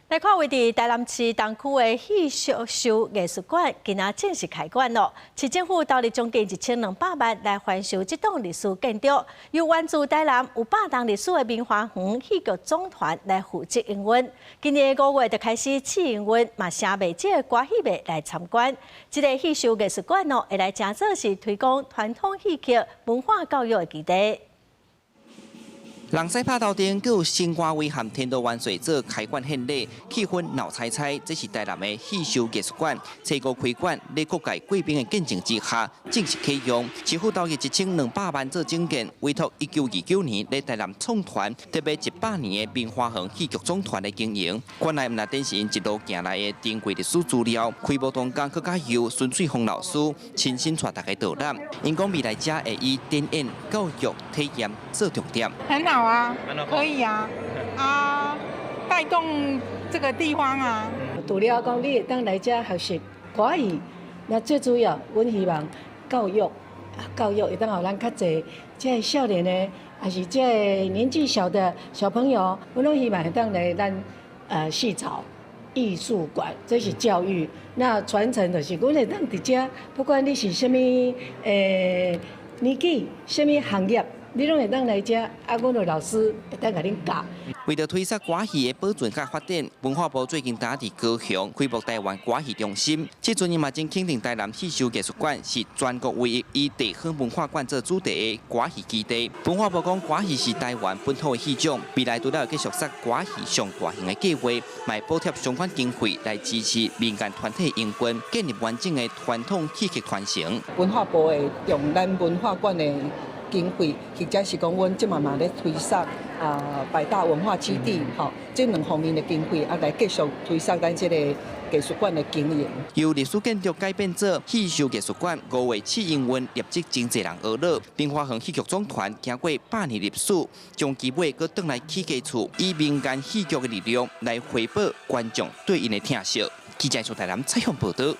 來看位於台南市東區的戲劇秀藝術館，今仔正式開館咯。市政府投入將近1200萬來翻修這棟歷史建築，由源自台南有100棟歷史的明華園戲劇總團來負責營運。今年5月就開始試營運，嘛請媒介歌戲迷來參觀。這個戲劇藝術館咯，會來正做是推廣傳統戲劇文化教育的基地。人西拍頭頂，佮有新歌威和天都萬歲做開館獻禮，氣氛鬧彩彩。這是台南的戲劇藝術館，初五開館，在各界貴賓的見證之下，正式啟用。市府投入1200萬做整建，委託1929年在台南創團，特別100年的明華園戲劇總團來經營。館內唔但展示因一路行來的珍貴歷史資料，開幕當天更加由孫翠鳳老師親身帶大家導覽。因講未來者會以展演、教育、體驗做重點。很好啊，可以啊，帶動這個地方啊。除了講你當來這學習歌藝，那最主要，我希望教育會當讓咱較濟這少年的，還是這年紀小的小朋友，我攏希望會當來咱戲草藝術館，這是教育。那傳承就是，我會當佇這，不管你是什麼年紀，什麼行業。你攏會當來遮，阮的老師會當甲恁教。為了推動歌戲的保存甲發展，文化部最近在高雄開幕台灣歌戲中心。這陣伊嘛正肯定台南戲劇藝術館是全國唯一以地方文化館做主題的歌戲基地。文化部講，歌戲是台灣本土的戲種，未來除了會繼續設歌戲上大型的計劃，賣補貼相關經費來支持民間團體營運，建立完整的傳統戲劇傳承。文化部會用咱文化館的經費，或者是講，阮即嘛咧推廣百大文化基地，這兩方面的經費來繼續推廣咱這個藝術館的經營。由歷史建築改變做戲劇藝術館，5月試營運，業績真濟人學樂。明華園戲劇總團經過100年歷史，將其尾擱轉來起家厝，以民間戲劇的力量來回報觀眾對因的疼惜。記者從台南採訪報道。